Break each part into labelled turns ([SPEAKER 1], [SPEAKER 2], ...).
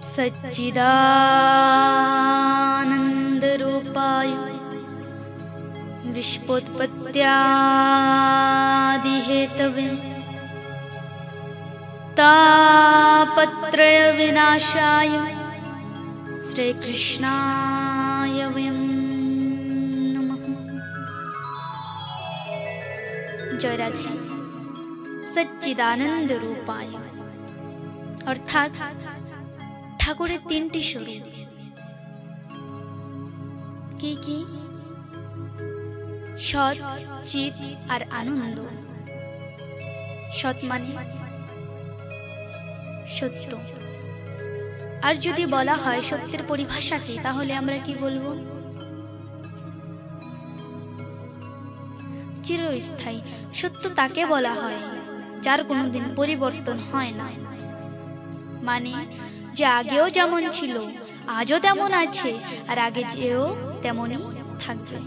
[SPEAKER 1] सच्चिदानन्दरूपाय विश्वोत्पत्त्यादिहेतवे तापत्रयविनाशाय श्रीकृष्णाय वयं नमः। जय राधे। सच्चिदानंद रूपाय अर्थात ঠাকুরের তিনটি স্বরূপ। কি কি? সৎ, চিৎ আর আনন্দ। সৎ মানে সত্য। আর যদি বলা হয় সত্যের পরিভাষা কি, তাহলে আমরা কি বলবো? চিরস্থায়ী। সত্য তাকে বলা হয় যার কোনোদিন পরিবর্তন হয় না, মানে যে আগেও যেমন ছিল আজও তেমন আছে আর আগে যেও তেমনই থাকবে।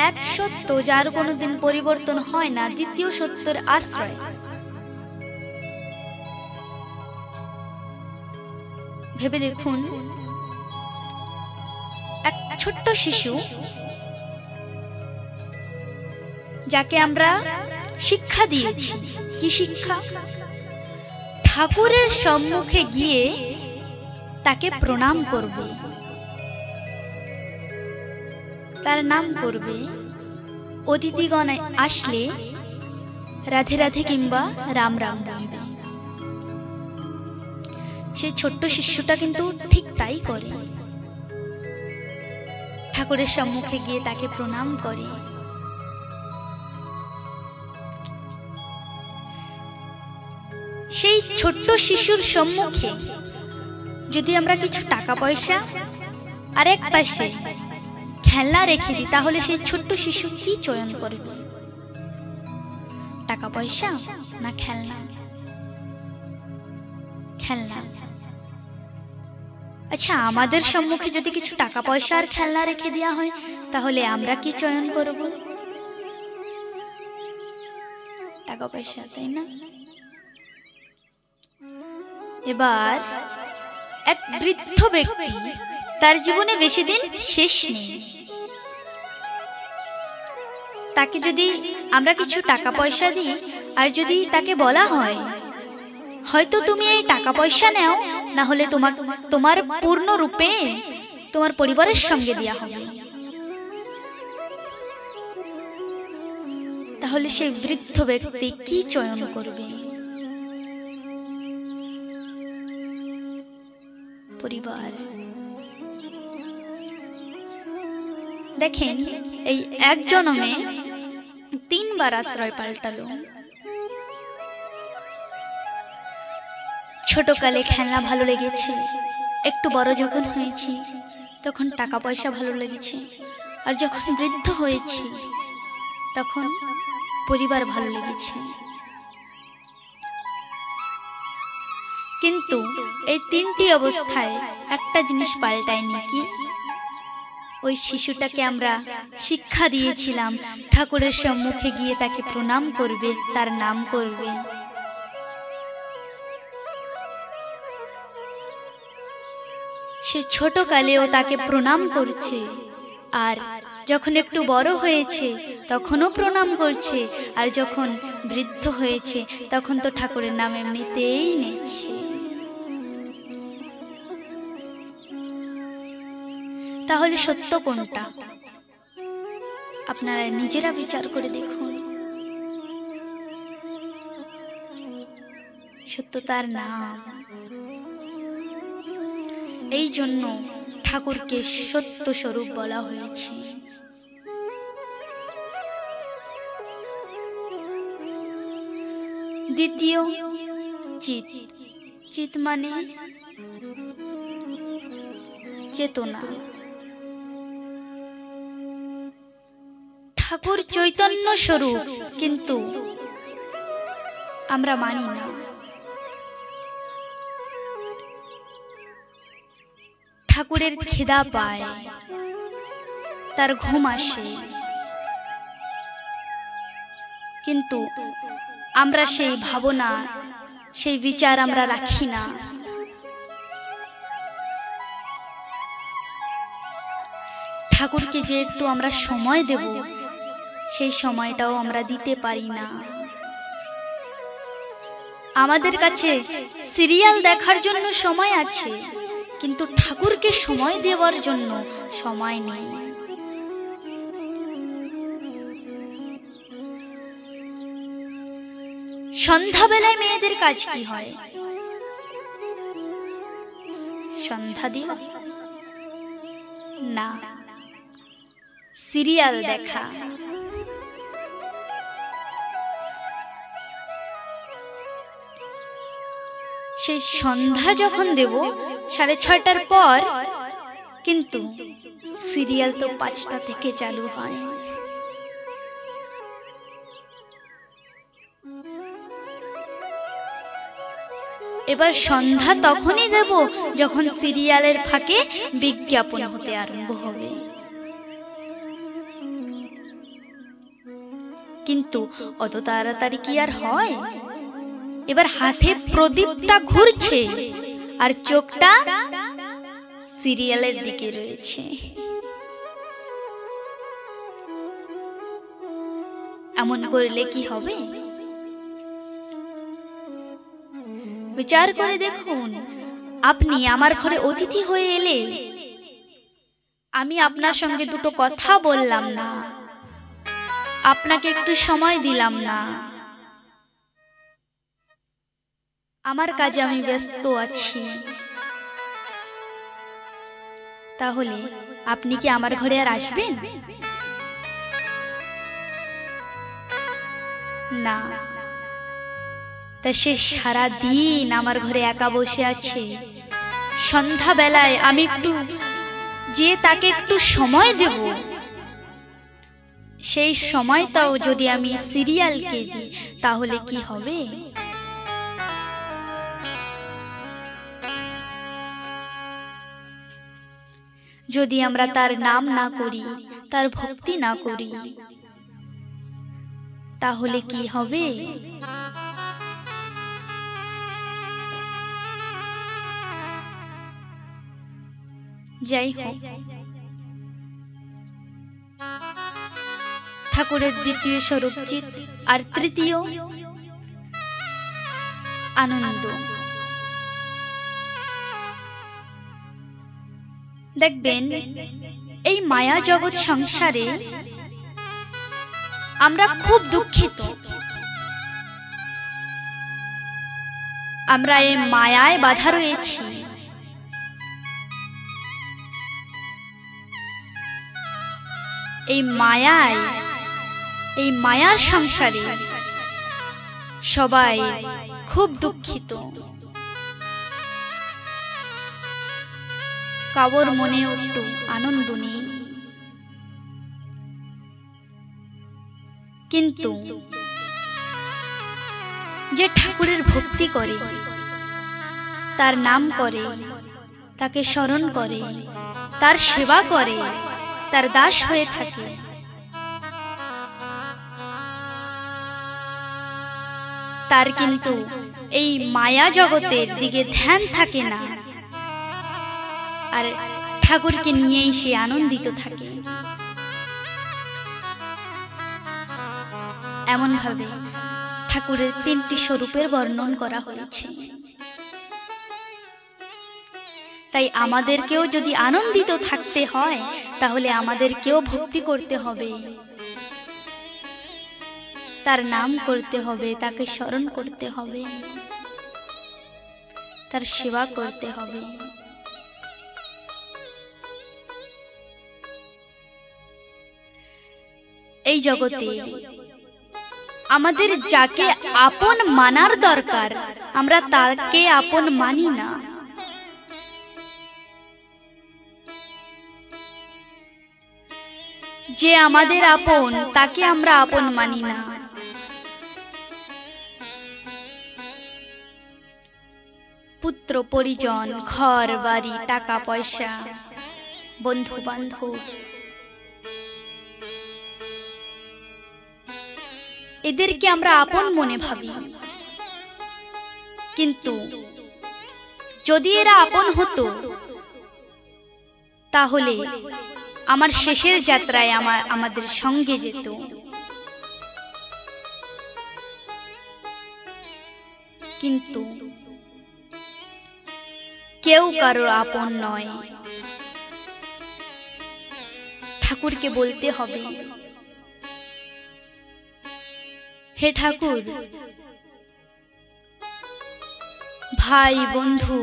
[SPEAKER 1] এক সত্য যার কোনোদিন পরিবর্তন হয় না, দ্বিতীয় সত্যের আশ্রয়। ভেবে দেখুন, এক ছোট্ট শিশু যাকে আমরা শিক্ষা দিয়েছি। কি শিক্ষা? ঠাকুরের সম্মুখে গিয়ে তাকে প্রণাম করবে, তার নাম করবে, অতিথিগণ আসলে রাধে রাধে কিংবা রাম রাম বলবে। সেই ছোট্ট শিশুটা কিন্তু ঠিক তাই করে, ঠাকুরের সম্মুখে গিয়ে তাকে প্রণাম করে। সেই ছোট্ট শিশুর সম্মুখে যদি আমরা কিছু টাকা পয়সা আর এক পাশে খেলনা রেখে দিই, তাহলে সেই ছোট্ট শিশু কি চয়ন করবে? টাকা পয়সা না খেলনা? খেলনা। আচ্ছা, আমাদের সম্মুখে যদি কিছু টাকা পয়সা আর খেলনা রেখে দেওয়া হয়, তাহলে আমরা কি চয়ন করব? টাকা পয়সা, তাই না? এবার এক বৃদ্ধ ব্যক্তি, তার জীবনে বেশি দিন শেষ নেই। তাকে যদি আমরা কিছু টাকা পয়সা দিই আর যদি তাকে বলা হয় হয়তো তুমি এই টাকা পয়সা নাও, না হলে তোমার পূর্ণ রূপে তোমার পরিবারের সঙ্গে দেয়া হবে, তাহলে সেই বৃদ্ধ ব্যক্তি কি চয়ন করবে? পরিবার। দেখেন, এই এক জন্মে 3 বার আশ্রয় পাল্টালো। ছোটকালে খেলনা ভালো লেগেছে, একটু বড় যখন হয়েছি তখন টাকা পয়সা ভালো লেগেছে, আর যখন বৃদ্ধ হয়েছি তখন পরিবার ভালো লেগেছে। কিন্তু এই 3টি অবস্থায় একটা জিনিস পাল্টায়নি। কি? ওই শিশুটাকে আমরা শিক্ষা দিয়েছিলাম ঠাকুরের সম্মুখে গিয়ে তাকে প্রণাম করবে, তার নাম করবে। সে ছোটকালেও তাকে প্রণাম করছে, আর যখন একটু বড় হয়েছে তখনও প্রণাম করছে, আর যখন বৃদ্ধ হয়েছে তখন তো ঠাকুরের নাম এমনিতেই নিচ্ছে। তাহলে সত্য কোনটা? আপনারা নিজেরা বিচার করে দেখুন। সত্য তার নাম। এই জন্য ঠাকুরকে সত্য স্বরূপ বলা হয়েছে। দ্বিতীয়, চিৎ। চিৎ মানে চেতনা। ঠাকুর চৈতন্য স্বরূপ, কিন্তু আমরা মানি না। ঠাকুরের খিদা পায়, তার ঘুম আসে, কিন্তু আমরা সেই ভাবনা সেই বিচার আমরা রাখি না। ঠাকুরকে যে একটু আমরা সময় দেব, সেই সময়টাও আমরা দিতে পারি না। আমাদের কাছে সিরিয়াল দেখার জন্য সময় আছে, কিন্তু ঠাকুরকে সময় দেওয়ার জন্য সময় নেই। সন্ধ্যাবেলায় মেয়েদের কাজ কি হয়? সন্ধ্যা দেওয়া না, সিরিয়াল দেখা। সেই সন্ধ্যা যখন দেব 6:30টার পর, কিন্তু সিরিয়াল তো 5টা থেকে চালু হয়। এবার সন্ধ্যা তখনই দেব যখন সিরিয়ালের ফাঁকে বিজ্ঞাপন হতে আরম্ভ হবে। কিন্তু অত তাড়াতাড়ি কি আর হয়? এবার হাতে প্রদীপটা ঘুরছে আর চোখটা সিরিয়ালের দিকে রয়েছে। এমন করলে কি হবে? বিচার করে দেখুন। আপনি আমার ঘরে অতিথি হয়ে এলে, আমি আপনার সঙ্গে দুটো কথা বললাম না, আপনাকে একটু সময় দিলাম না, আমার কাজে আমি ব্যস্ত আছি, তাহলে আপনি কি আমার ঘরে আর আসবেন? না। তা সে সারা দিন আমার ঘরে একা বসে আছে, সন্ধ্যাবেলায় আমি একটু যে তাকে একটু সময় দেব, সেই সময়টাও যদি আমি সিরিয়ালকে দিই, তাহলে কি হবে? যদি আমরা তার নাম না করি, তার ভক্তি না করি, তাহলে কি হবে? যাই হোক, ঠাকুরের দ্বিতীয় স্বরূপ চিৎ, আর তৃতীয় আনন্দ। দেখবেন এই মায়া জগৎ সংসারে আমরা খুব দুঃখিত। আমরা এই মায়ায় বাধা রয়েছি। এই মায়ার সংসারে সবাই খুব দুঃখিত। কারোর মনে একটু আনন্দ নেই। কিন্তু যে ঠাকুরের ভক্তি করে, তার নাম করে, তাকে স্মরণ করে, তার সেবা করে, তার দাস হয়ে থাকে, তার কিন্তু এই মায়া জগতের দিকে ধ্যান থাকে না, আর ঠাকুরকে নিয়েই সে আনন্দিত থাকে। এমন ভাবে ঠাকুরের 3টি স্বরূপের বর্ণন করা হয়েছে। তাই আমাদেরকেও যদি আনন্দিত থাকতে হয়, তাহলে আমাদেরকেও ভক্তি করতে হবে, তার নাম করতে হবে, তাকে স্মরণ করতে হবে, তার সেবা করতে হবে। এই জগতে আমাদের যাকে আপন মানার দরকার, আমরা তাকে আপন মানি না। যে আমাদের আপন, তাকে আমরা আপন মানি না। পুত্র পরিজন, ঘর বাড়ি, টাকা পয়সা, বন্ধু বান্ধব, এদেরকে আমরা আপন মনে ভাবি। কিন্তু যদি এরা আপন হতো তাহলে আমার শেষের যাত্রায় আমাদের সঙ্গে যেত। কিন্তু কেউ কারো আপন নয়। ঠাকুরকে বলতে হবে, হে ঠাকুর, ভাই বন্ধু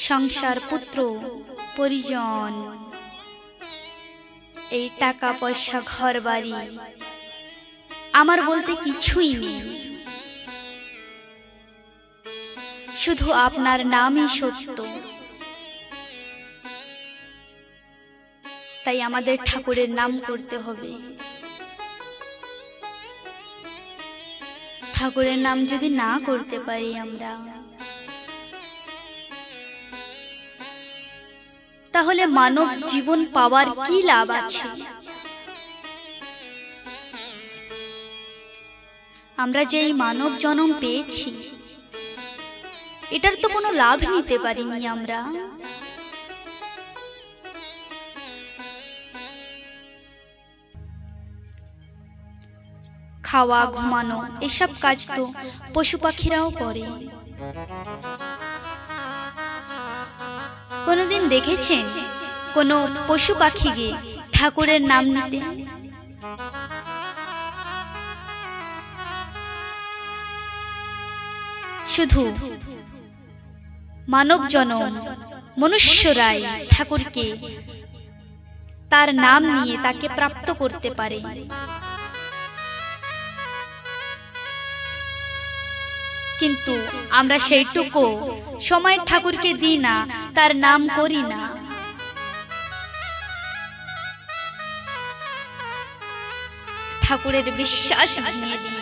[SPEAKER 1] সংসার পুত্র পরিজন, এই টাকা পয়সা ঘর বাড়ি আমার বলতে কিছুই নেই, শুধু আপনার নামই সত্য। তাই আমাদের ঠাকুরের নাম করতে হবে। ঠাকুরের নাম যদি না করতে পারি আমরা, তাহলে মানব জীবন পাওয়ার কি লাভ আছে? আমরা যে এই মানব জন্ম পেয়েছি, এটার তো কোনো লাভ নিতে পারিনি আমরা। খাওয়া ঘুমানো এসব কাজ তো পশু পাখিরাও করে। কোনদিন দেখেছেন কোনো পশু পাখিকে ঠাকুরের নাম নিতে? শুধু মানব জনম মনুষ্যরাই ঠাকুরকে তার নাম নিয়ে তাকে প্রাপ্ত করতে পারে। কিন্তু আমরা সেইটুকু সময় ঠাকুরকে দিই না, তার নাম করি না। ঠাকুরের বিশ্বাস ভেঙে দিই,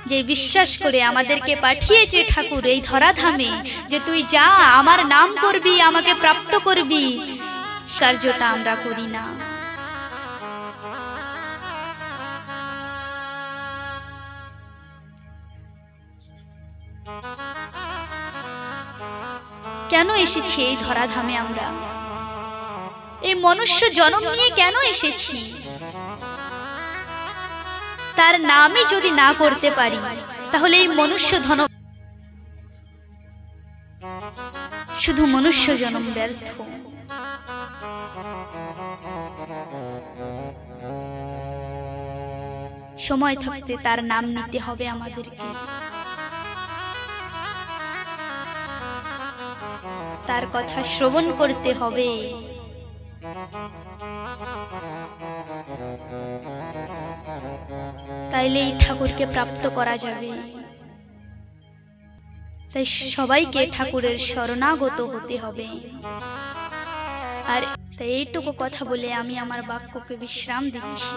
[SPEAKER 1] যে বিশ্বাস করে আমাদেরকে পাঠিয়েছে ঠাকুর এই ধরাধামে, যে তুই যা আমার নাম করবি, আমাকে প্রাপ্ত করবি, কার্যটা আমরা করি না। কেন এসেছি এই ধরাধামে? আমরা এই মনুষ্য জন্ম নিয়ে কেন এসেছি? তার নামই যদি না করতে পারি, তাহলে এই মনুষ্য জন্ম শুধু মনুষ্য জন্ম ব্যর্থ। সময় থাকতে তার নাম নিতে হবে আমাদেরকে, তার কথা শ্রবণ করতে হবে। তাইলে এই ঠাকুরকে প্রাপ্ত করা যাবে। তাই সবাইকে ঠাকুরের শরণাগত হতে হবে। আর তাই এইটুকু কথা বলে আমি আমার বাক্যকে বিশ্রাম দিচ্ছি।